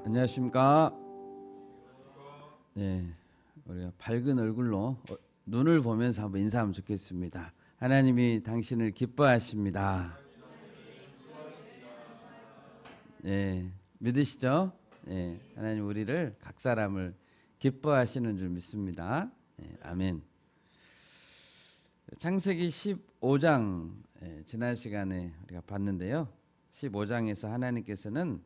안녕하십니까. 네, 우리가 밝은 얼굴로 눈을 보면서 한번 인사하면 좋겠습니다. 하나님이 당신을 기뻐하십니다. 네, 믿으시죠? 네, 하나님 우리를 각 사람을 기뻐하시는 줄 믿습니다. 네, 아멘. 창세기 15장 지난 시간에 우리가 봤는데요. 15장에서 하나님께서는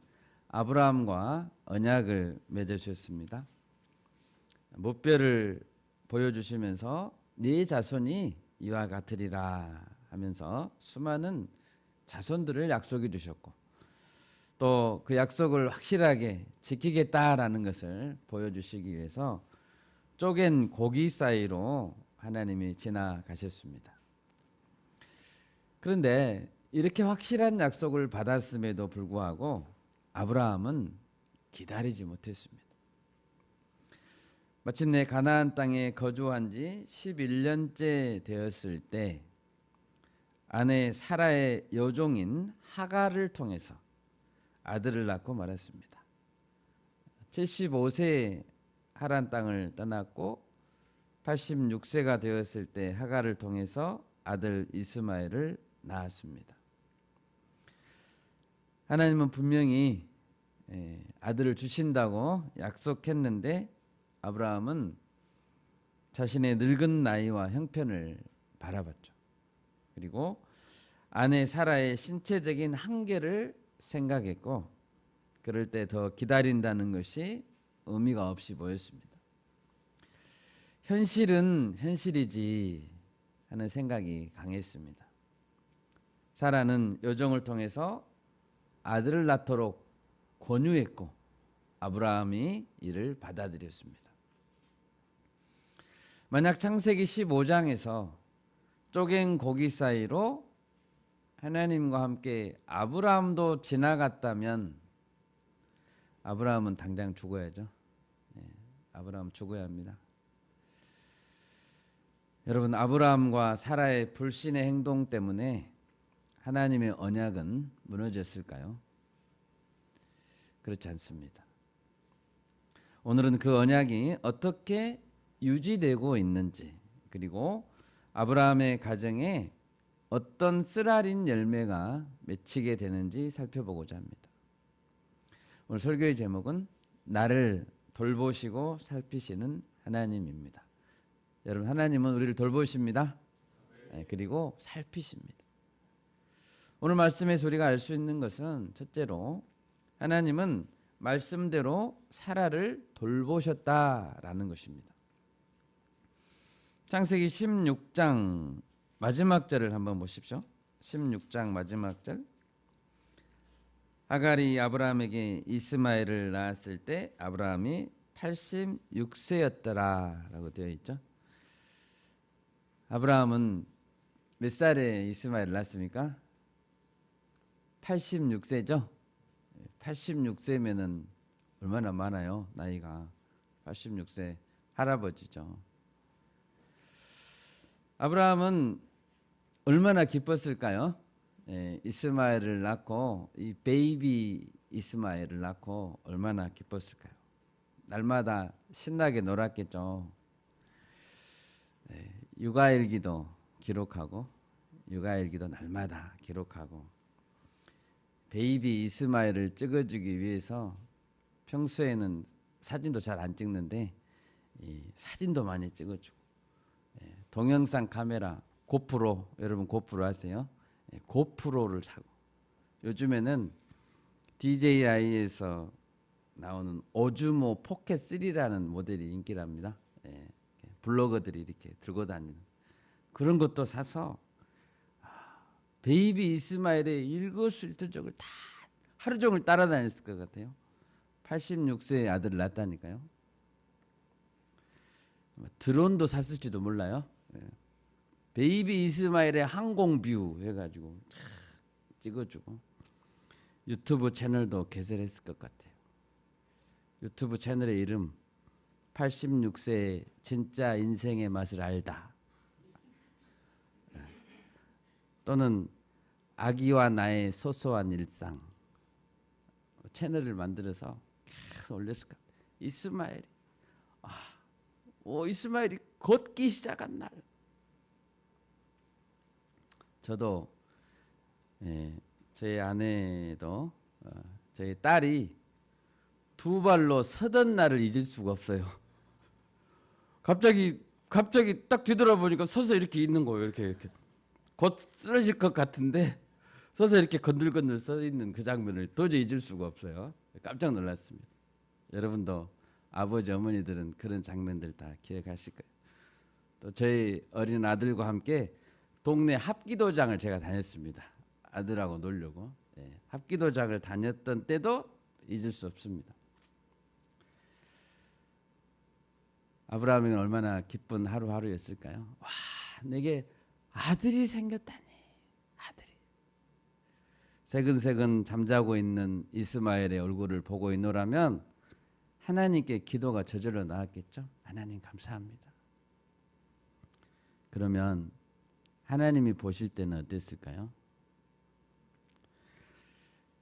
아브라함과 언약을 맺으셨습니다. 목표를 보여주시면서 네 자손이 이와 같으리라 하면서 수많은 자손들을 약속해 주셨고 또 그 약속을 확실하게 지키겠다라는 것을 보여주시기 위해서 쪼갠 고기 사이로 하나님이 지나가셨습니다. 그런데 이렇게 확실한 약속을 받았음에도 불구하고 아브라함은 기다리지 못했습니다. 마침내 가나안 땅에 거주한 지 11년째 되었을 때 아내 사라의 여종인 하갈을 통해서 아들을 낳고 말았습니다. 75세에 하란 땅을 떠났고 86세가 되었을 때 하갈을 통해서 아들 이스마엘을 낳았습니다. 하나님은 분명히 아들을 주신다고 약속했는데 아브라함은 자신의 늙은 나이와 형편을 바라봤죠. 그리고 아내 사라의 신체적인 한계를 생각했고 그럴 때 더 기다린다는 것이 의미가 없이 보였습니다. 현실은 현실이지 하는 생각이 강했습니다. 사라는 여종을 통해서 아들을 낳도록 권유했고 아브라함이 이를 받아들였습니다. 만약 창세기 15장에서 쪼갠 고기 사이로 하나님과 함께 아브라함도 지나갔다면 아브라함은 당장 죽어야죠. 아브라함 죽어야 합니다. 여러분, 아브라함과 사라의 불신의 행동 때문에 하나님의 언약은 무너졌을까요? 그렇지 않습니다. 오늘은 그 언약이 어떻게 유지되고 있는지 그리고 아브라함의 가정에 어떤 쓰라린 열매가 맺히게 되는지 살펴보고자 합니다. 오늘 설교의 제목은 나를 돌보시고 살피시는 하나님입니다. 여러분, 하나님은 우리를 돌보십니다. 그리고 살피십니다. 오늘 말씀에서 우리가 알 수 있는 것은 첫째로 하나님은 말씀대로 사라를 돌보셨다라는 것입니다. 창세기 16장 마지막 절을 한번 보십시오. 16장 마지막 절. 하갈이 아브라함에게 이스마엘을 낳았을 때 아브라함이 86세였더라라고 되어 있죠. 아브라함은 몇 살에 이스마엘을 낳았습니까? 86세죠. 86세면은 얼마나 많아요? 나이가 86세 할아버지죠. 아브라함은 얼마나 기뻤을까요? 이스마엘을 낳고 이 베이비 이스마엘을 낳고 얼마나 기뻤을까요? 날마다 신나게 놀았겠죠. 육아일기도 기록하고 육아일기도 날마다 기록하고 베이비 이스마엘을 찍어주기 위해서 평소에는 사진도 잘 안 찍는데 사진도 많이 찍어주고 동영상 카메라 고프로 여러분 고프로 아세요? 고프로를 사고 요즘에는 DJI에서 나오는 오즈모 포켓 3라는 모델이 인기랍니다. 블로거들이 이렇게 들고 다니는 그런 것도 사서 베이비 이스마엘의 일거수일투족을 다 하루 종일 따라다녔을 것 같아요. 86세의 아들을 낳았다니까요. 드론도 샀을지도 몰라요. 베이비 이스마엘의 항공뷰 해가지고 찍어주고 유튜브 채널도 개설했을 것 같아요. 유튜브 채널의 이름 86세의 진짜 인생의 맛을 알다 또는 아기와 나의 소소한 일상 채널을 만들어서 탁 올렸을 것 같아요. 이스마엘이 걷기 시작한 날. 저도 저희 아내도 저희 딸이 두 발로 서던 날을 잊을 수가 없어요. 갑자기 딱 뒤돌아보니까 서서 이렇게 있는 거예요. 이렇게 곧 쓰러질 것 같은데 서서 이렇게 건들건들 서 있는 그 장면을 도저히 잊을 수가 없어요. 깜짝 놀랐습니다. 여러분도 아버지 어머니들은 그런 장면들 다 기억하실 거예요. 또 저희 어린 아들과 함께 동네 합기도장을 제가 다녔습니다. 아들하고 놀려고. 합기도장을 다녔던 때도 잊을 수 없습니다. 아브라함에게는 얼마나 기쁜 하루하루였을까요? 와, 내게 아들이 생겼다니. 아들이. 새근새근 잠자고 있는 이스마엘의 얼굴을 보고 있노라면 하나님께 기도가 저절로 나왔겠죠. 하나님 감사합니다. 그러면 하나님이 보실 때는 어땠을까요?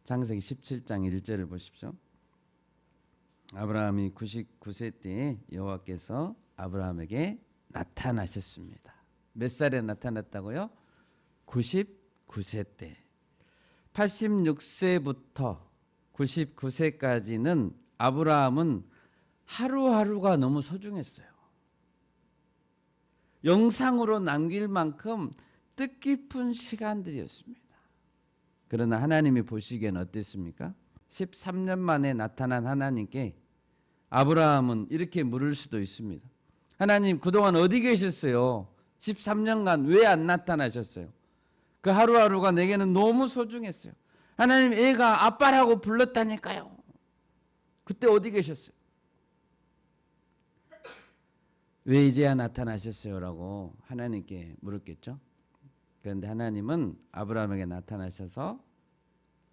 창세기 17장 1절을 보십시오. 아브라함이 99세 때에 여호와께서 아브라함에게 나타나셨습니다. 몇 살에 나타났다고요? 99세 때. 86세부터 99세까지는 아브라함은 하루하루가 너무 소중했어요. 영상으로 남길 만큼 뜻깊은 시간들이었습니다. 그러나 하나님이 보시기엔 어땠습니까? 13년 만에 나타난 하나님께 아브라함은 이렇게 물을 수도 있습니다. 하나님, 그동안 어디 계셨어요? 13년간 왜 안 나타나셨어요? 그 하루하루가 내게는 너무 소중했어요. 하나님, 애가 아빠라고 불렀다니까요. 그때 어디 계셨어요? 왜 이제야 나타나셨어요? 라고 하나님께 물었겠죠. 그런데 하나님은 아브라함에게 나타나셔서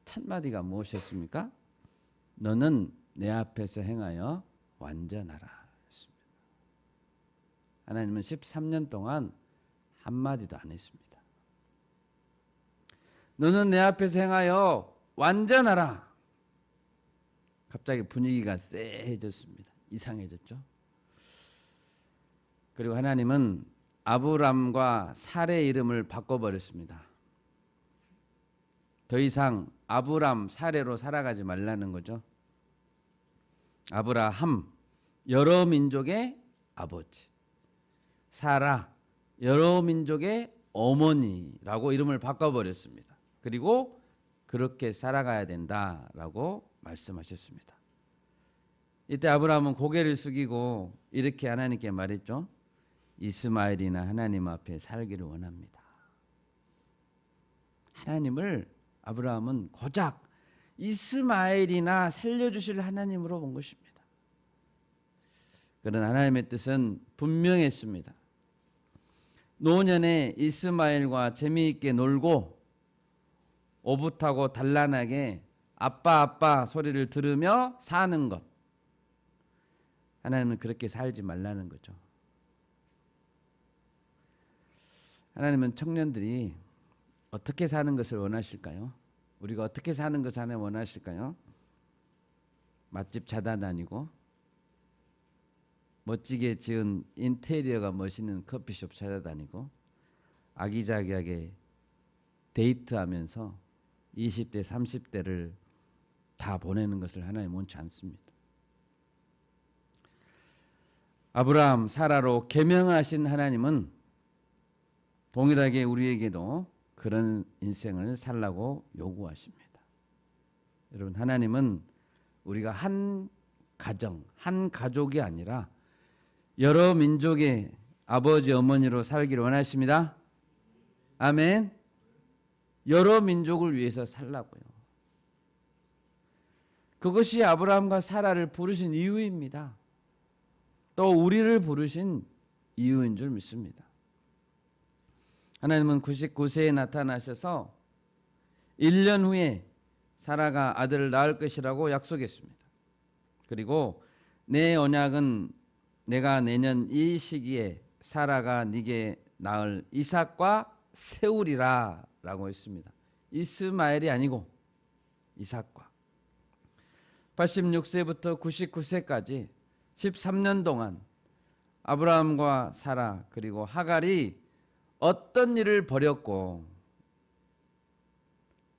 첫 마디가 무엇이었습니까? 너는 내 앞에서 행하여 완전하라 했습니다. 하나님은 13년 동안 한마디도 안 했습니다. 너는 내 앞에서 행하여 완전하라. 갑자기 분위기가 쎄해졌습니다. 이상해졌죠. 그리고 하나님은 아브람과 사레의 이름을 바꿔버렸습니다. 더 이상 아브람, 사레로 살아가지 말라는 거죠. 아브라함, 여러 민족의 아버지. 사라, 여러 민족의 어머니라고 이름을 바꿔버렸습니다. 그리고 그렇게 살아가야 된다라고 말씀하셨습니다. 이때 아브라함은 고개를 숙이고 이렇게 하나님께 말했죠. 이스마엘이나 하나님 앞에 살기를 원합니다. 하나님을 아브라함은 고작 이스마엘이나 살려주실 하나님으로 본 것입니다. 그러나 하나님의 뜻은 분명했습니다. 노년에 이스마엘과 재미있게 놀고 오붓하고 단란하게 아빠 소리를 들으며 사는 것. 하나님은 그렇게 살지 말라는 거죠. 하나님은 청년들이 어떻게 사는 것을 원하실까요? 우리가 어떻게 사는 것을 하나님 원하실까요? 맛집 찾아다니고 멋지게 지은 인테리어가 멋있는 커피숍 찾아다니고 아기자기하게 데이트하면서 20대 30대를 다 보내는 것을 하나님 원치 않습니다. 아브라함, 사라로 계명하신 하나님은 동일하게 우리에게도 그런 인생을 살라고 요구하십니다. 여러분, 하나님은 우리가 한 가정, 한 가족이 아니라 여러 민족의 아버지, 어머니로 살기를 원하십니다. 아멘. 여러 민족을 위해서 살라고요. 그것이 아브라함과 사라를 부르신 이유입니다. 또 우리를 부르신 이유인 줄 믿습니다. 하나님은 99세에 나타나셔서 1년 후에 사라가 아들을 낳을 것이라고 약속했습니다. 그리고 내 언약은 내가 내년 이 시기에 사라가 네게 낳을 이삭과 세우리라 라고 했습니다. 이스마엘이 아니고 이삭과. 86세부터 99세까지 13년 동안 아브라함과 사라 그리고 하갈이 어떤 일을 벌였고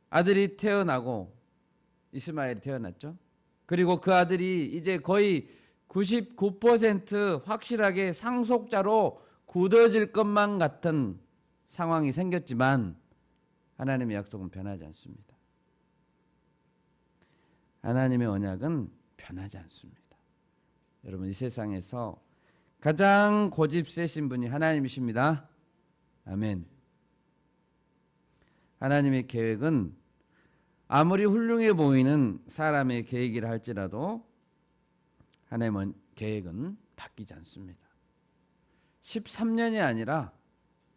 아들이 태어나고 이스마엘이 태어났죠. 그리고 그 아들이 이제 거의 99% 확실하게 상속자로 굳어질 것만 같은 상황이 생겼지만 하나님의 약속은 변하지 않습니다. 하나님의 언약은 변하지 않습니다. 여러분, 이 세상에서 가장 고집 세신 분이 하나님이십니다. 아멘. 하나님의 계획은 아무리 훌륭해 보이는 사람의 계획이라 할지라도 하나님의 계획은 바뀌지 않습니다. 13년이 아니라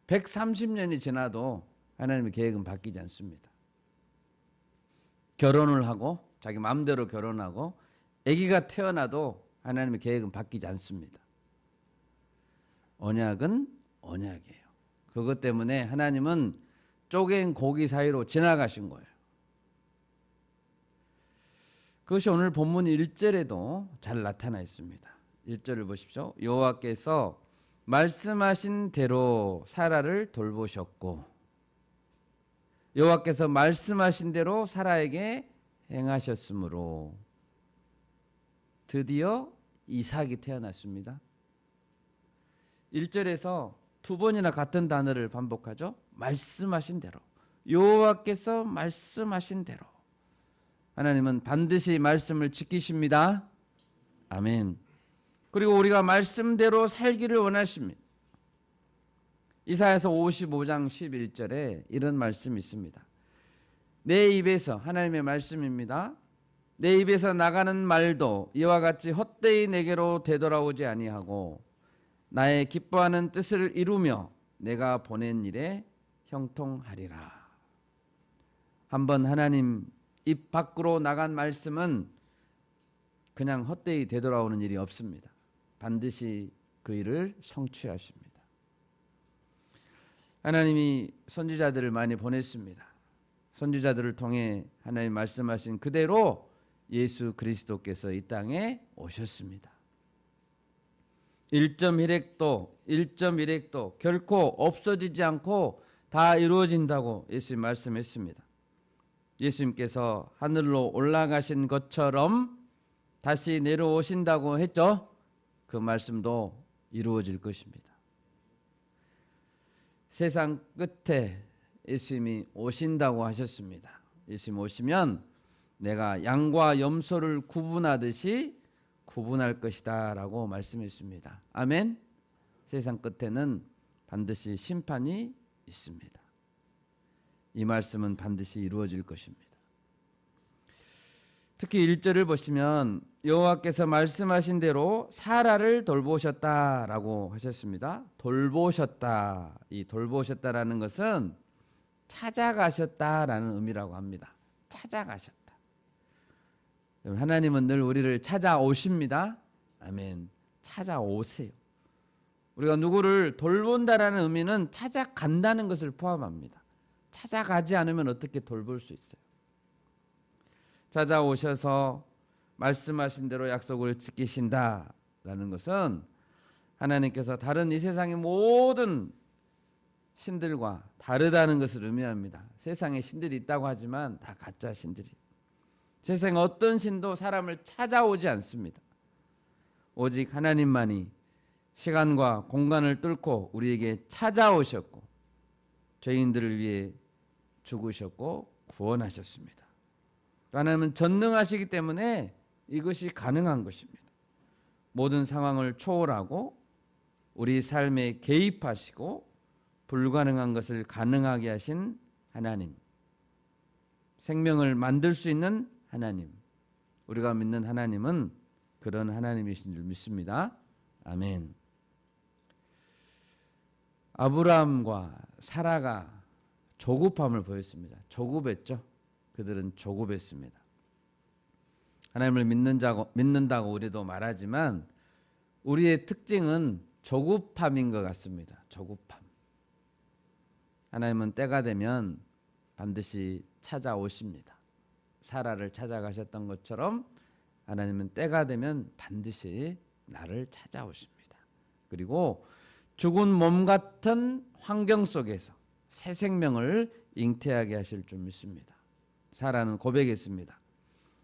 130년이 지나도 하나님의 계획은 바뀌지 않습니다. 결혼을 하고 자기 마음대로 결혼하고 아기가 태어나도 하나님의 계획은 바뀌지 않습니다. 언약은 언약이에요. 그것 때문에 하나님은 쪼갠 고기 사이로 지나가신 거예요. 그것이 오늘 본문 1절에도 잘 나타나 있습니다. 1절을 보십시오. 여호와께서 말씀하신 대로 사라를 돌보셨고 여호와께서 말씀하신 대로 사라에게 행하셨으므로 드디어 이삭이 태어났습니다. 1절에서 두 번이나 같은 단어를 반복하죠. 말씀하신 대로. 여호와께서 말씀하신 대로. 하나님은 반드시 말씀을 지키십니다. 아멘. 그리고 우리가 말씀대로 살기를 원하십니다. 이사야서 55장 11절에 이런 말씀이 있습니다. 내 입에서, 하나님의 말씀입니다. 내 입에서 나가는 말도 이와 같이 헛되이 내게로 되돌아오지 아니하고 나의 기뻐하는 뜻을 이루며 내가 보낸 일에 형통하리라. 한번 하나님 입 밖으로 나간 말씀은 그냥 헛되이 되돌아오는 일이 없습니다. 반드시 그 일을 성취하십니다. 하나님이 선지자들을 많이 보냈습니다. 선지자들을 통해 하나님 말씀하신 그대로 예수 그리스도께서 이 땅에 오셨습니다. 1.1핵도 결코 없어지지 않고 다 이루어진다고 예수님 말씀했습니다. 예수님께서 하늘로 올라가신 것처럼 다시 내려오신다고 했죠. 그 말씀도 이루어질 것입니다. 세상 끝에 예수님이 오신다고 하셨습니다. 예수님 오시면 내가 양과 염소를 구분하듯이 구분할 것이다 라고 말씀했습니다. 아멘. 세상 끝에는 반드시 심판이 있습니다. 이 말씀은 반드시 이루어질 것입니다. 특히 1절을 보시면 여호와께서 말씀하신 대로 사라를 돌보셨다라고 하셨습니다. 돌보셨다. 이 돌보셨다라는 것은 찾아가셨다라는 의미라고 합니다. 찾아가셨다. 하나님은 늘 우리를 찾아오십니다. 아멘. 찾아오세요. 우리가 누구를 돌본다라는 의미는 찾아간다는 것을 포함합니다. 찾아가지 않으면 어떻게 돌볼 수 있어요? 찾아오셔서 말씀하신 대로 약속을 지키신다라는 것은 하나님께서 다른 이 세상의 모든 신들과 다르다는 것을 의미합니다. 세상에 신들이 있다고 하지만 다 가짜 신들이. 세상에 어떤 신도 사람을 찾아오지 않습니다. 오직 하나님만이 시간과 공간을 뚫고 우리에게 찾아오셨고 죄인들을 위해 죽으셨고 구원하셨습니다. 하나님은 전능하시기 때문에 이것이 가능한 것입니다. 모든 상황을 초월하고 우리 삶에 개입하시고 불가능한 것을 가능하게 하신 하나님, 생명을 만들 수 있는 하나님, 우리가 믿는 하나님은 그런 하나님이신 줄 믿습니다. 아멘. 아브라함과 사라가 조급함을 보였습니다. 조급했죠. 그들은 조급했습니다. 하나님을 믿는다고 우리도 말하지만 우리의 특징은 조급함인 것 같습니다. 조급함. 하나님은 때가 되면 반드시 찾아오십니다. 사라를 찾아가셨던 것처럼 하나님은 때가 되면 반드시 나를 찾아오십니다. 그리고 죽은 몸 같은 환경 속에서 새 생명을 잉태하게 하실 줄 믿습니다. 사라는 고백했습니다.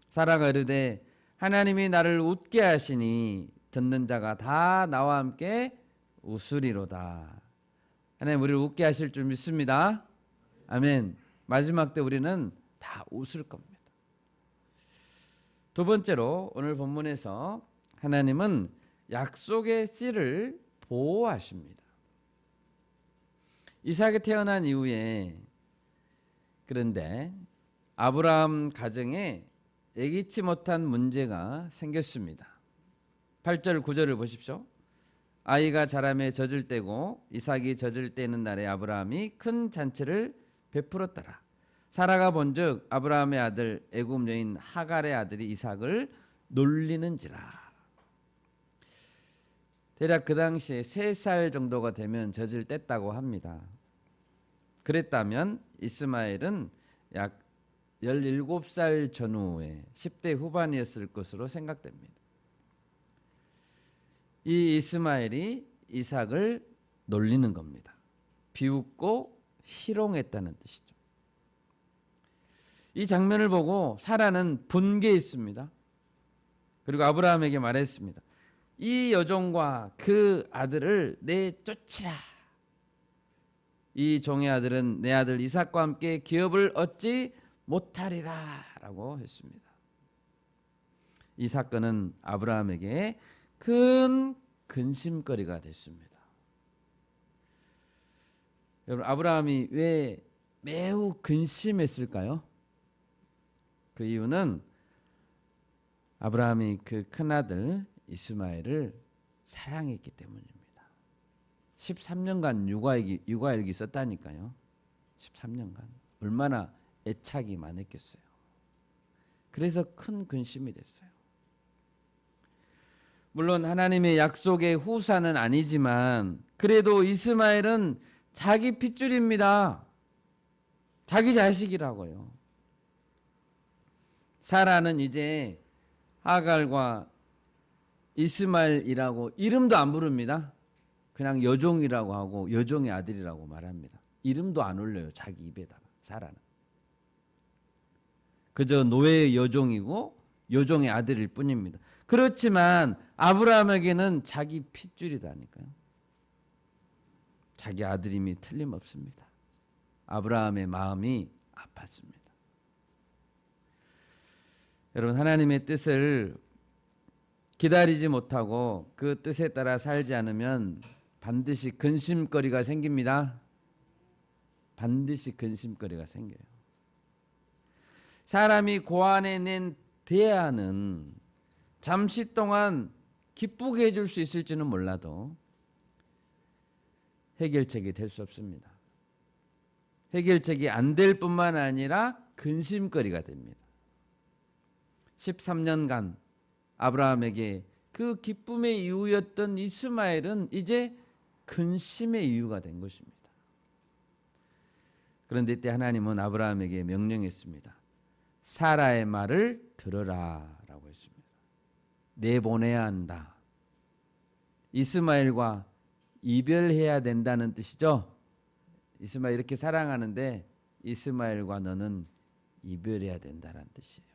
사라가 이르되 하나님이 나를 웃게 하시니 듣는 자가 다 나와 함께 웃으리로다. 하나님 우리를 웃게 하실 줄 믿습니다. 아멘. 마지막 때 우리는 다 웃을 겁니다. 두 번째로 오늘 본문에서 하나님은 약속의 씨를 보호하십니다. 이삭이 태어난 이후에 그런데 아브라함 가정에 예기치 못한 문제가 생겼습니다. 8절 9절을 보십시오. 아이가 자라매 젖을 때고 이삭이 젖을 때는 날에 아브라함이 큰 잔치를 베풀었더라. 사라가 본즉 아브라함의 아들 애굽 여인 하갈의 아들이 이삭을 놀리는지라. 대략 그 당시에 3살 정도가 되면 젖을 뗐다고 합니다. 그랬다면 이스마엘은 약 17살 전후에 10대 후반이었을 것으로 생각됩니다. 이 이스마엘이 이삭을 놀리는 겁니다. 비웃고 희롱했다는 뜻이죠. 이 장면을 보고 사라는 분개했습니다. 그리고 아브라함에게 말했습니다. 이 여종과 그 아들을 내쫓으라. 이 종의 아들은 내 아들 이삭과 함께 기업을 얻지 못하리라 라고 했습니다. 이 사건은 아브라함에게 큰 근심거리가 됐습니다. 여러분 아브라함이 왜 매우 근심했을까요? 그 이유는 아브라함이 그 큰아들 이스마엘을 사랑했기 때문입니다. 13년간 육아일기 썼다니까요. 13년간 얼마나 애착이 많았겠어요. 그래서 큰 근심이 됐어요. 물론 하나님의 약속의 후사는 아니지만 그래도 이스마엘은 자기 핏줄입니다. 자기 자식이라고요. 사라는 이제 하갈과 이스마엘이라고 이름도 안 부릅니다. 그냥 여종이라고 하고 여종의 아들이라고 말합니다. 이름도 안 올려요. 자기 입에다가 사라는. 그저 노예의 여종이고 여종의 아들일 뿐입니다. 그렇지만 아브라함에게는 자기 핏줄이다니까요. 자기 아들임이 틀림없습니다. 아브라함의 마음이 아팠습니다. 여러분 하나님의 뜻을 기다리지 못하고 그 뜻에 따라 살지 않으면 반드시 근심거리가 생깁니다. 반드시 근심거리가 생겨요. 사람이 고안에 낸 대안은 잠시 동안 기쁘게 해줄 수 있을지는 몰라도 해결책이 될 수 없습니다. 해결책이 안 될 뿐만 아니라 근심거리가 됩니다. 13년간 아브라함에게 그 기쁨의 이유였던 이스마엘은 이제 근심의 이유가 된 것입니다. 그런데 이때 하나님은 아브라함에게 명령했습니다. 사라의 말을 들어라 라고 했습니다. 내보내야 한다. 이스마엘과 이별해야 된다는 뜻이죠. 이스마엘 이렇게 사랑하는데 이스마엘과 너는 이별해야 된다는 뜻이에요.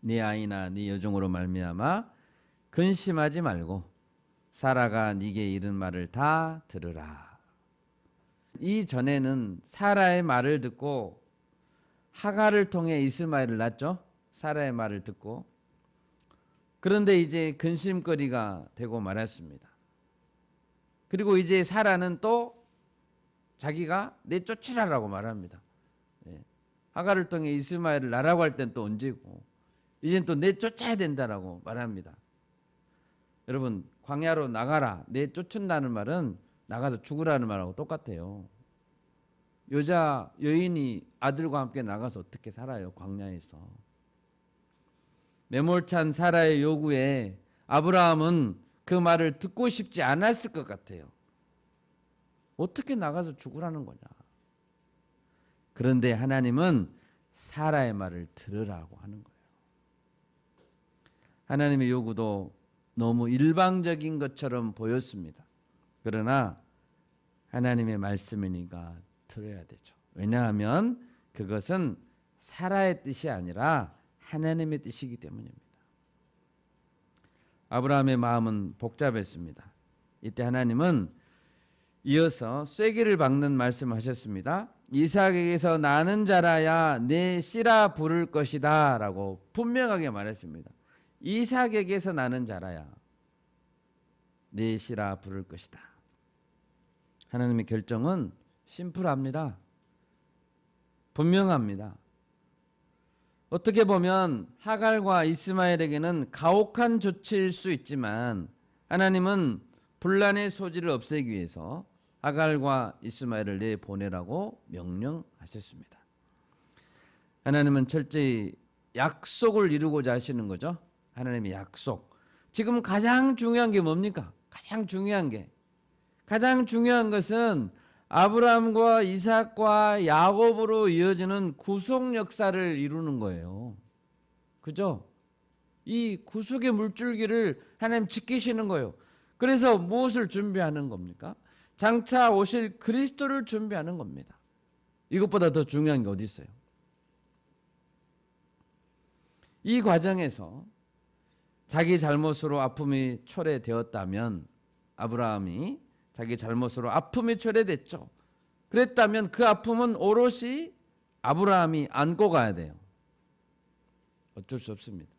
네 아이나 네 여종으로 말미암아 근심하지 말고 사라가 네게 이른 말을 다 들으라. 이전에는 사라의 말을 듣고 하갈을 통해 이스마엘을 낳았죠. 사라의 말을 듣고. 그런데 이제 근심거리가 되고 말았습니다. 그리고 이제 사라는 또 자기가 내쫓으라라고 말합니다. 하갈을 통해 이스마엘을 낳으라고 할 땐 또 언제고 이젠 또 내쫓아야 된다라고 말합니다. 여러분 광야로 나가라 내쫓는다는 말은 나가서 죽으라는 말하고 똑같아요. 여인이 아들과 함께 나가서 어떻게 살아요? 광야에서. 매몰찬 사라의 요구에 아브라함은 그 말을 듣고 싶지 않았을 것 같아요. 어떻게 나가서 죽으라는 거냐. 그런데 하나님은 사라의 말을 들으라고 하는 거예요. 하나님의 요구도 너무 일방적인 것처럼 보였습니다. 그러나 하나님의 말씀이니까 들어야 되죠. 왜냐하면 그것은 사라의 뜻이 아니라 하나님의 뜻이기 때문입니다. 아브라함의 마음은 복잡했습니다. 이때 하나님은 이어서 쐐기를 박는 말씀을 하셨습니다. 이삭에게서 나는 자라야 내 씨라 부를 것이다 라고 분명하게 말했습니다. 이삭에게서 나는 자라야 내 씨라 부를 것이다. 하나님의 결정은 심플합니다. 분명합니다. 어떻게 보면 하갈과 이스마엘에게는 가혹한 조치일 수 있지만 하나님은 분란의 소지를 없애기 위해서 하갈과 이스마엘을 내보내라고 명령하셨습니다. 하나님은 철저히 약속을 이루고자 하시는 거죠. 하나님의 약속. 지금 가장 중요한 게 뭡니까? 가장 중요한 것은 아브라함과 이삭과 야곱으로 이어지는 구속 역사를 이루는 거예요. 그죠? 이 구속의 물줄기를 하나님 지키시는 거예요. 그래서 무엇을 준비하는 겁니까? 장차 오실 그리스도를 준비하는 겁니다. 이것보다 더 중요한 게 어디 있어요? 이 과정에서 자기 잘못으로 아픔이 초래되었다면 아브라함이 자기 잘못으로 아픔이 초래됐죠. 그랬다면 그 아픔은 오롯이 아브라함이 안고 가야 돼요. 어쩔 수 없습니다.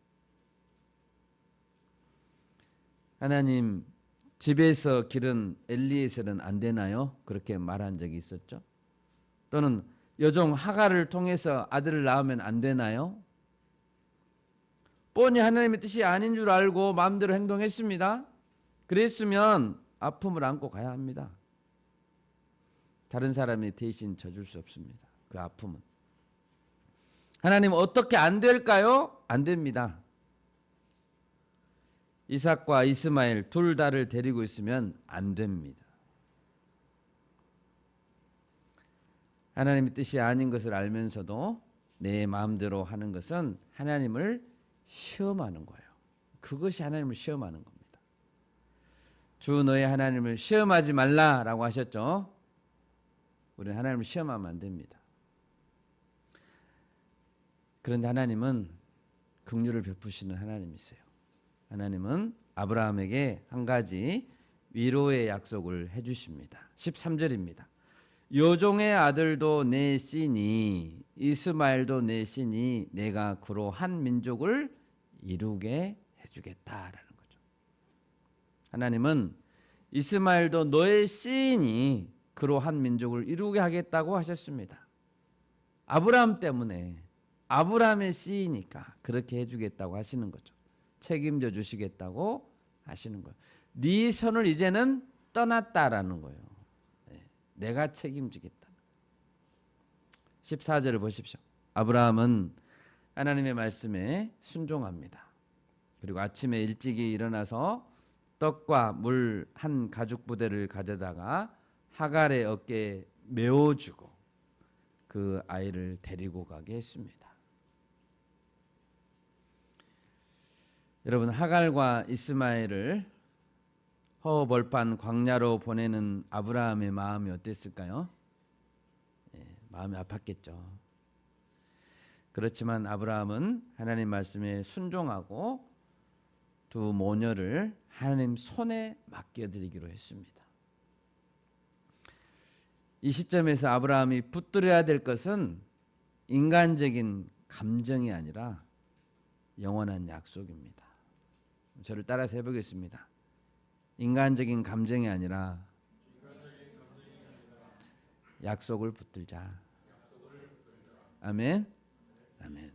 하나님 집에서 기른 엘리에셀은 안 되나요? 그렇게 말한 적이 있었죠. 또는 여종 하갈을 통해서 아들을 낳으면 안 되나요? 뻔히 하나님의 뜻이 아닌 줄 알고 마음대로 행동했습니다. 그랬으면 아픔을 안고 가야 합니다. 다른 사람이 대신 져줄 수 없습니다. 그 아픔은. 하나님 어떻게 안 될까요? 안 됩니다. 이삭과 이스마엘 둘 다를 데리고 있으면 안 됩니다. 하나님의 뜻이 아닌 것을 알면서도 내 마음대로 하는 것은 하나님을 시험하는 거예요. 그것이 하나님을 시험하는 겁니다. 주 너의 하나님을 시험하지 말라라고 하셨죠. 우리는 하나님을 시험하면 안 됩니다. 그런데 하나님은 긍휼을 베푸시는 하나님이세요. 하나님은 아브라함에게 한 가지 위로의 약속을 해주십니다. 13절입니다. 요종의 아들도 내 씨니 이스마엘도 내 씨니 내가 그로 한 민족을 이루게 해주겠다라는 거죠. 하나님은 이스마엘도 너의 씨니 그로 한 민족을 이루게 하겠다고 하셨습니다. 아브라함 때문에 아브라함의 씨니까 그렇게 해주겠다고 하시는 거죠. 책임져 주시겠다고 하시는 거예요. 네 손을 이제는 떠났다라는 거예요. 내가 책임지겠다. 14절을 보십시오. 아브라함은 하나님의 말씀에 순종합니다. 그리고 아침에 일찍이 일어나서 떡과 물 한 가죽 부대를 가져다가 하갈의 어깨에 메워주고 그 아이를 데리고 가게 했습니다. 여러분 하갈과 이스마엘을 허허벌판 광야로 보내는 아브라함의 마음이 어땠을까요? 마음이 아팠겠죠. 그렇지만 아브라함은 하나님 말씀에 순종하고 두 모녀를 하나님 손에 맡겨드리기로 했습니다. 이 시점에서 아브라함이 붙들어야 될 것은 인간적인 감정이 아니라 영원한 약속입니다. 저를 따라서 해보겠습니다. 인간적인 감정이 아니라 약속을 붙들자. 아멘. 아멘.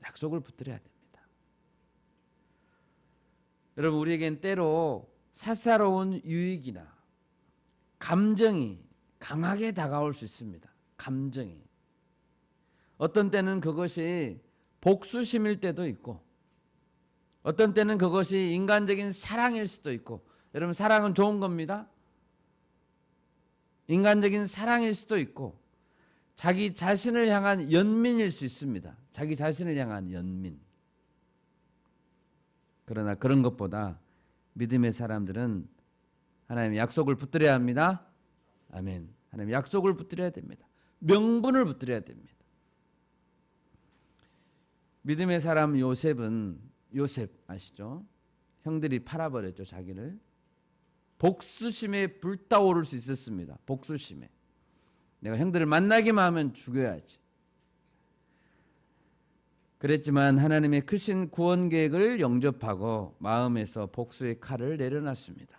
약속을 붙들어야 됩니다. 여러분 우리에겐 때로 사사로운 유익이나 감정이 강하게 다가올 수 있습니다. 감정이. 어떤 때는 그것이 복수심일 때도 있고 어떤 때는 그것이 인간적인 사랑일 수도 있고 여러분 사랑은 좋은 겁니다. 인간적인 사랑일 수도 있고 자기 자신을 향한 연민일 수 있습니다. 자기 자신을 향한 연민. 그러나 그런 것보다 믿음의 사람들은 하나님의 약속을 붙들어야 합니다. 아멘. 하나님의 약속을 붙들어야 됩니다. 명분을 붙들어야 됩니다. 믿음의 사람 요셉은, 요셉 아시죠? 형들이 팔아버렸죠, 자기를. 복수심에 불타오를 수 있었습니다. 복수심에. 내가 형들을 만나기만 하면 죽여야지. 그랬지만 하나님의 크신 구원 계획을 영접하고 마음에서 복수의 칼을 내려놨습니다.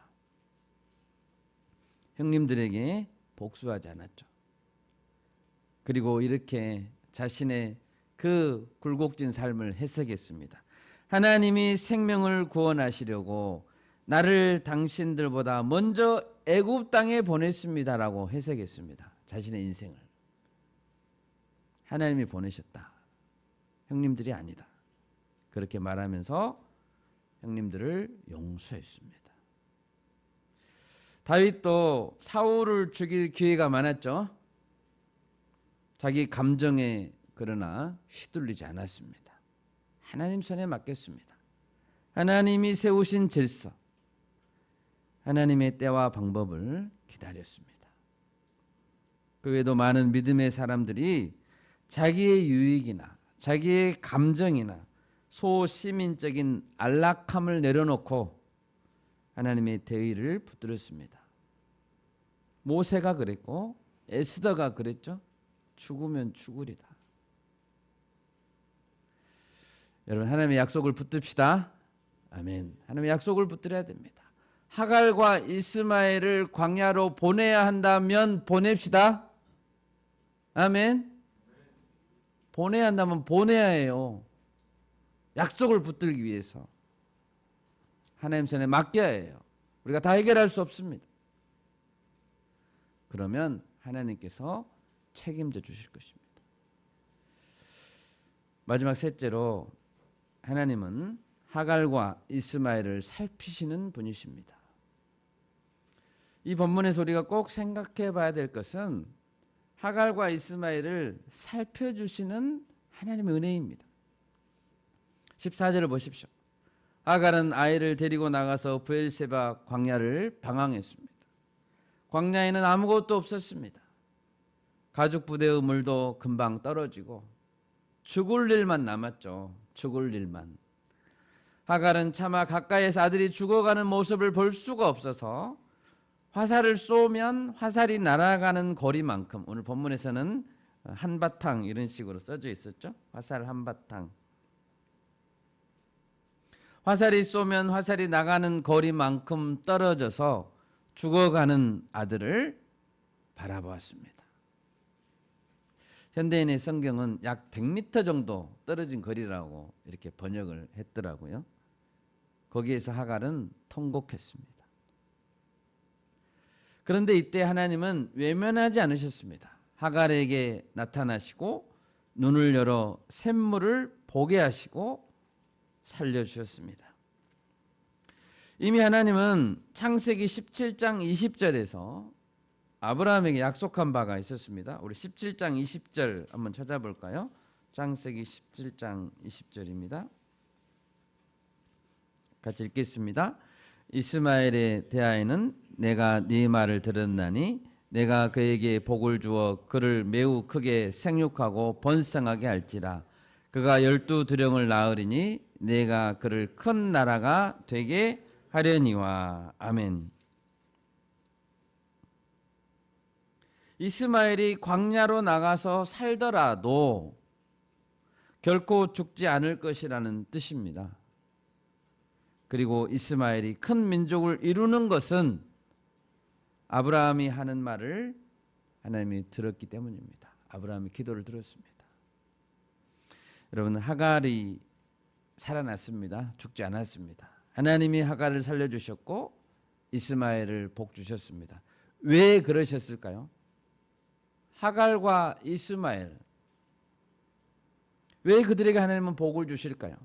형님들에게 복수하지 않았죠. 그리고 이렇게 자신의 그 굴곡진 삶을 해석했습니다. 하나님이 생명을 구원하시려고 나를 당신들보다 먼저 애굽 땅에 보냈습니다라고 해석했습니다. 자신의 인생을. 하나님이 보내셨다. 형님들이 아니다. 그렇게 말하면서 형님들을 용서했습니다. 다윗도 사울을 죽일 기회가 많았죠. 자기 감정에 그러나 휘둘리지 않았습니다. 하나님 손에 맡겼습니다. 하나님이 세우신 질서, 하나님의 때와 방법을 기다렸습니다. 그 외에도 많은 믿음의 사람들이 자기의 유익이나 자기의 감정이나 소시민적인 안락함을 내려놓고 하나님의 대의를 붙들었습니다. 모세가 그랬고 에스더가 그랬죠. 죽으면 죽으리다. 여러분, 하나님의 약속을 붙듭시다. 아멘. 하나님의 약속을 붙들어야 됩니다. 하갈과 이스마엘을 광야로 보내야 한다면 보냅시다. 아멘. 보내야 한다면 보내야 해요. 약속을 붙들기 위해서. 하나님 손에 맡겨야 해요. 우리가 다 해결할 수 없습니다. 그러면 하나님께서 책임져 주실 것입니다. 마지막 셋째로 하나님은 하갈과 이스마엘을 살피시는 분이십니다. 이 본문에서 우리가 꼭 생각해 봐야 될 것은 하갈과 이스마엘을 살펴주시는 하나님의 은혜입니다. 14절을 보십시오. 하갈은 아이를 데리고 나가서 브엘세바 광야를 방황했습니다. 광야에는 아무것도 없었습니다. 가죽 부대의 물도 금방 떨어지고 죽을 일만 남았죠. 죽을 일만. 하갈은 차마 가까이에서 아들이 죽어가는 모습을 볼 수가 없어서 화살을 쏘면 화살이 날아가는 거리만큼, 오늘 본문에서는 한바탕 이런 식으로 써져 있었죠. 화살 한바탕. 화살이 쏘면 화살이 나가는 거리만큼 떨어져서 죽어가는 아들을 바라보았습니다. 현대인의 성경은 약 100m 정도 떨어진 거리라고 이렇게 번역을 했더라고요. 거기에서 하갈은 통곡했습니다. 그런데 이때 하나님은 외면하지 않으셨습니다. 하갈에게 나타나시고 눈을 열어 샘물을 보게 하시고 살려주셨습니다. 이미 하나님은 창세기 17장 20절에서 아브라함에게 약속한 바가 있었습니다. 우리 17장 20절 한번 찾아볼까요? 창세기 17장 20절입니다. 같이 읽겠습니다. 이스마엘에 대하여는 내가 네 말을 들었나니 내가 그에게 복을 주어 그를 매우 크게 생육하고 번성하게 할지라. 그가 12두령을 낳으리니 내가 그를 큰 나라가 되게 하려니와. 아멘. 이스마엘이 광야로 나가서 살더라도 결코 죽지 않을 것이라는 뜻입니다. 그리고 이스마엘이 큰 민족을 이루는 것은 아브라함이 하는 말을 하나님이 들었기 때문입니다. 아브라함이 기도를 들었습니다. 여러분, 하갈이 살아났습니다. 죽지 않았습니다. 하나님이 하갈을 살려주셨고 이스마엘을 복 주셨습니다. 왜 그러셨을까요? 하갈과 이스마엘, 왜 그들에게 하나님은 복을 주실까요?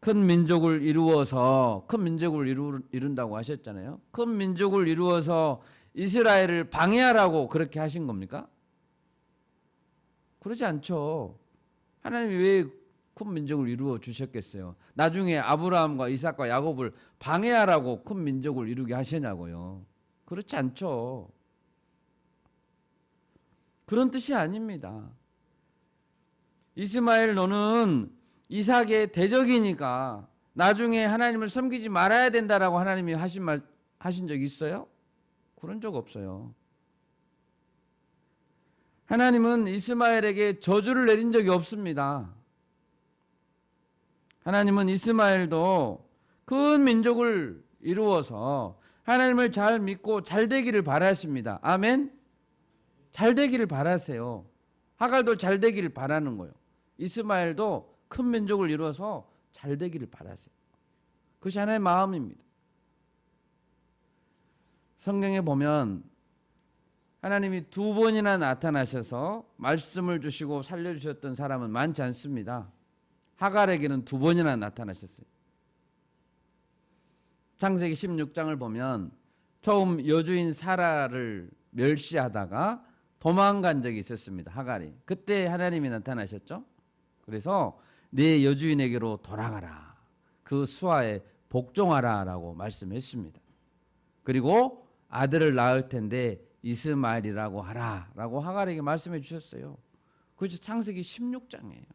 큰 민족을 이루어서, 큰 민족을 이룬다고 하셨잖아요. 큰 민족을 이루어서 이스라엘을 방해하라고 그렇게 하신 겁니까? 그러지 않죠. 하나님이 왜 큰 민족을 이루어 주셨겠어요? 나중에 아브라함과 이삭과 야곱을 방해하라고 큰 민족을 이루게 하시냐고요? 그렇지 않죠. 그런 뜻이 아닙니다. 이스마엘 너는 이삭의 대적이니까 나중에 하나님을 섬기지 말아야 된다라고 하나님이 하신 적 있어요? 그런 적 없어요. 하나님은 이스마엘에게 저주를 내린 적이 없습니다. 하나님은 이스마엘도 큰 민족을 이루어서 하나님을 잘 믿고 잘 되기를 바라십니다. 아멘? 잘 되기를 바라세요. 하갈도 잘 되기를 바라는 거예요. 이스마엘도 큰 민족을 이루어서 잘 되기를 바라세요. 그것이 하나님의 마음입니다. 성경에 보면 하나님이 두 번이나 나타나셔서 말씀을 주시고 살려주셨던 사람은 많지 않습니다. 하갈에게는 두 번이나 나타나셨어요. 창세기 16장을 보면 처음 여주인 사라를 멸시하다가 도망간 적이 있었습니다. 하갈이. 그때 하나님이 나타나셨죠. 그래서 네 여주인에게로 돌아가라. 그 수하에 복종하라 라고 말씀했습니다. 그리고 아들을 낳을 텐데 이스마엘이라고 하라 라고 하갈에게 말씀해 주셨어요. 그것이 창세기 16장이에요.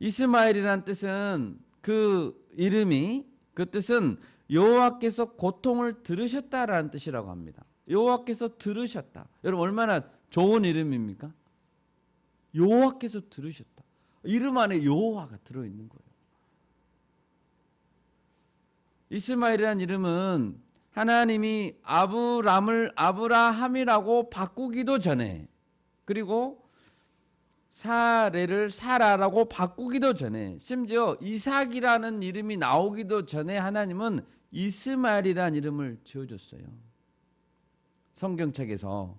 이스마엘이란 뜻은 그 이름이 그 뜻은 여호와께서 고통을 들으셨다라는 뜻이라고 합니다. 여호와께서 들으셨다. 여러분 얼마나 좋은 이름입니까? 여호와께서 들으셨다. 이름 안에 여호와가 들어있는 거예요. 이스마엘이라는 이름은 하나님이 아브람을 아브라함이라고 바꾸기도 전에 그리고 사레를 사라라고 바꾸기도 전에 심지어 이삭이라는 이름이 나오기도 전에 하나님은 이스마엘이라는 이름을 지어줬어요. 성경책에서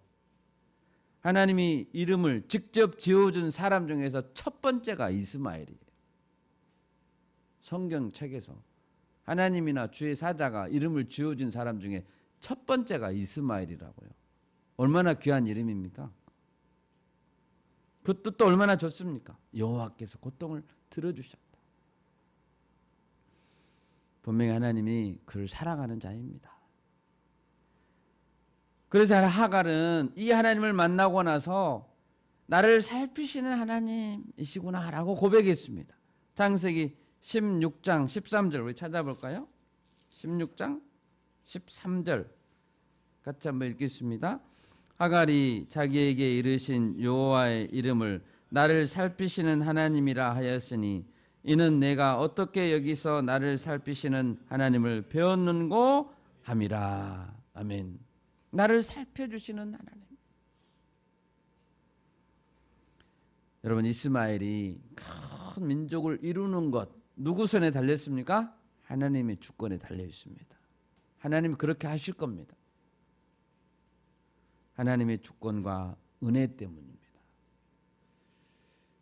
하나님이 이름을 직접 지어준 사람 중에서 첫 번째가 이스마엘이에요. 성경책에서 하나님이나 주의 사자가 이름을 지어준 사람 중에 첫 번째가 이스마엘이라고요. 얼마나 귀한 이름입니까? 그 뜻도 얼마나 좋습니까? 여호와께서 고통을 들어주셨다. 분명히 하나님이 그를 사랑하는 자입니다. 그래서 하갈은 이 하나님을 만나고 나서 나를 살피시는 하나님이시구나 라고 고백했습니다. 창세기 16장 13절 우리 찾아볼까요? 16장 13절 같이 한번 읽겠습니다. 하갈이 자기에게 이르신 여호와의 이름을 나를 살피시는 하나님이라 하였으니 이는 내가 어떻게 여기서 나를 살피시는 하나님을 배웠는고 함이라. 아멘. 나를 살펴주시는 하나님. 여러분 이스마엘이 큰 민족을 이루는 것 누구 손에 달렸습니까? 하나님의 주권에 달려 있습니다. 하나님이 그렇게 하실 겁니다. 하나님의 주권과 은혜 때문입니다.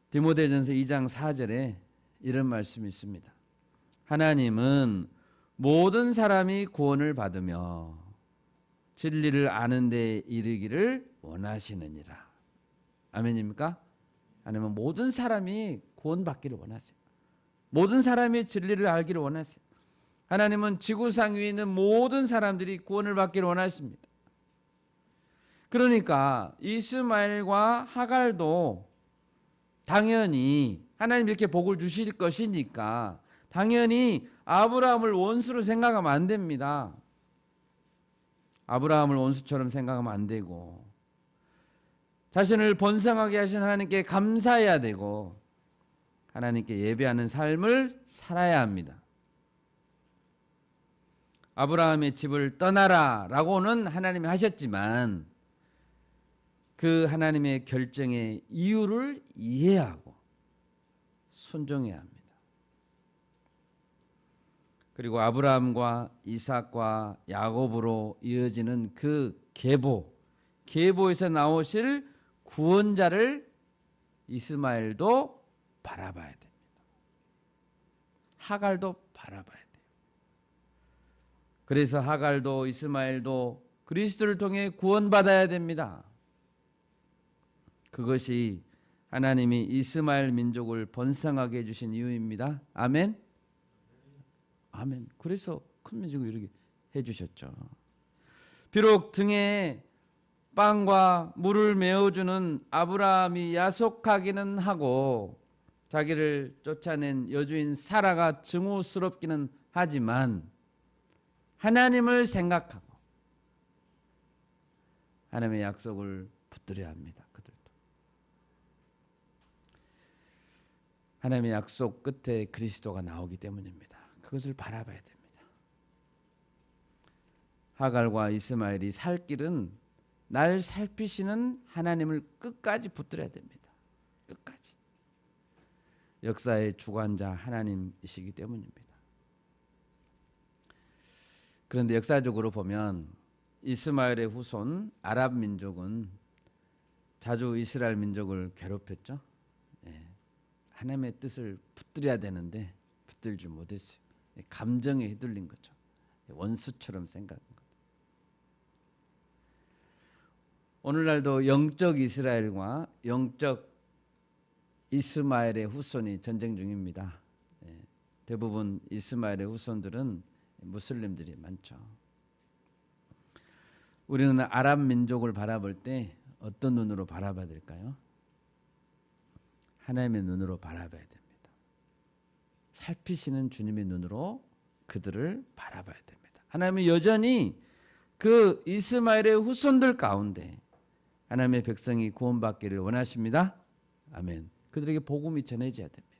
디모데전서 2장 4절에 이런 말씀이 있습니다. 하나님은 모든 사람이 구원을 받으며 진리를 아는 데 이르기를 원하시느니라. 아멘입니까? 하나님은 모든 사람이 구원받기를 원하세요. 모든 사람이 진리를 알기를 원하세요. 하나님은 지구상 위에 있는 모든 사람들이 구원을 받기를 원하십니다. 그러니까 이스마엘과 하갈도 당연히 하나님 이렇게 복을 주실 것이니까 당연히 아브라함을 원수로 생각하면 안 됩니다. 아브라함을 원수처럼 생각하면 안 되고 자신을 번성하게 하신 하나님께 감사해야 되고 하나님께 예배하는 삶을 살아야 합니다. 아브라함의 집을 떠나라 라고는 하나님이 하셨지만 그 하나님의 결정의 이유를 이해하고 순종해야 합니다. 그리고 아브라함과 이삭과 야곱으로 이어지는 그 계보에서 나오실 구원자를 이스마엘도 바라봐야 됩니다. 하갈도 바라봐야 돼요. 그래서 하갈도 이스마엘도 그리스도를 통해 구원받아야 됩니다. 그것이 하나님이 이스마엘 민족을 번성하게 해주신 이유입니다. 아멘. 아멘. 그래서 큰 민족을 이렇게 해주셨죠. 비록 등에 빵과 물을 메어주는 아브라함이 야속하기는 하고 자기를 쫓아낸 여주인 사라가 증오스럽기는 하지만 하나님을 생각하고 하나님의 약속을 붙들어야 합니다. 그들도 하나님의 약속 끝에 그리스도가 나오기 때문입니다. 그것을 바라봐야 됩니다. 하갈과 이스마엘이 살 길은 날 살피시는 하나님을 끝까지 붙들어야 됩니다. 끝까지. 역사의 주관자 하나님이시기 때문입니다. 그런데 역사적으로 보면 이스마엘의 후손 아랍 민족은 자주 이스라엘 민족을 괴롭혔죠. 하나님의 뜻을 붙들어야 되는데 붙들지 못했어요. 감정에 휘둘린 거죠. 원수처럼 생각한 거죠. 오늘날도 영적 이스라엘과 영적 이스마엘의 후손이 전쟁 중입니다. 대부분 이스마엘의 후손들은 무슬림들이 많죠. 우리는 아랍 민족을 바라볼 때 어떤 눈으로 바라봐야 될까요? 하나님의 눈으로 바라봐야 됩니다. 살피시는 주님의 눈으로 그들을 바라봐야 됩니다. 하나님은 여전히 그 이스마엘의 후손들 가운데 하나님의 백성이 구원받기를 원하십니다. 아멘. 그들에게 복음이 전해져야 됩니다.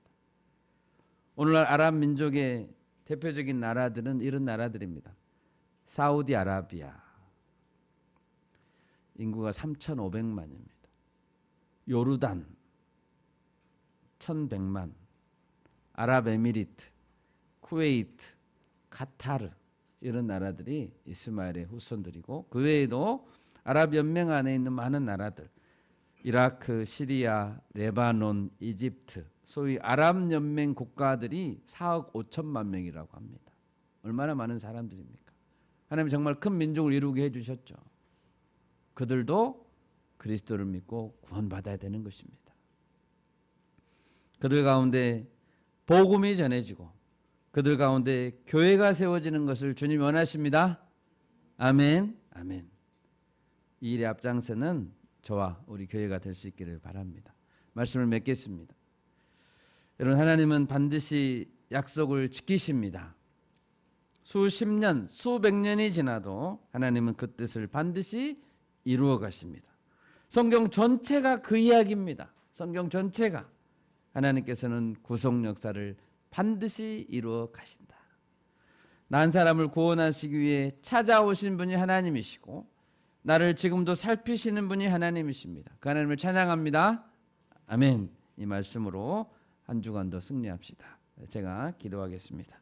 오늘날 아랍 민족의 대표적인 나라들은 이런 나라들입니다. 사우디아라비아 인구가 3,500만입니다. 요르단 1,100만, 아랍에미리트, 쿠웨이트, 카타르 이런 나라들이 이스마엘의 후손들이고 그 외에도 아랍연맹 안에 있는 많은 나라들 이라크, 시리아, 레바논, 이집트 소위 아랍연맹 국가들이 4억 5천만 명이라고 합니다. 얼마나 많은 사람들입니까? 하나님은 정말 큰 민족을 이루게 해주셨죠. 그들도 그리스도를 믿고 구원받아야 되는 것입니다. 그들 가운데 복음이 전해지고 그들 가운데 교회가 세워지는 것을 주님이 원하십니다. 아멘. 아멘. 이 일의 앞장서는 저와 우리 교회가 될 수 있기를 바랍니다. 말씀을 맺겠습니다. 여러분, 하나님은 반드시 약속을 지키십니다. 수십 년, 수백 년이 지나도 하나님은 그 뜻을 반드시 이루어 가십니다. 성경 전체가 그 이야기입니다. 성경 전체가 하나님께서는 구속 역사를 반드시 이루어 가신다. 난 사람을 구원하시기 위해 찾아오신 분이 하나님이시고 나를 지금도 살피시는 분이 하나님이십니다. 그 하나님을 찬양합니다. 아멘. 이 말씀으로 한 주간도 승리합시다. 제가 기도하겠습니다.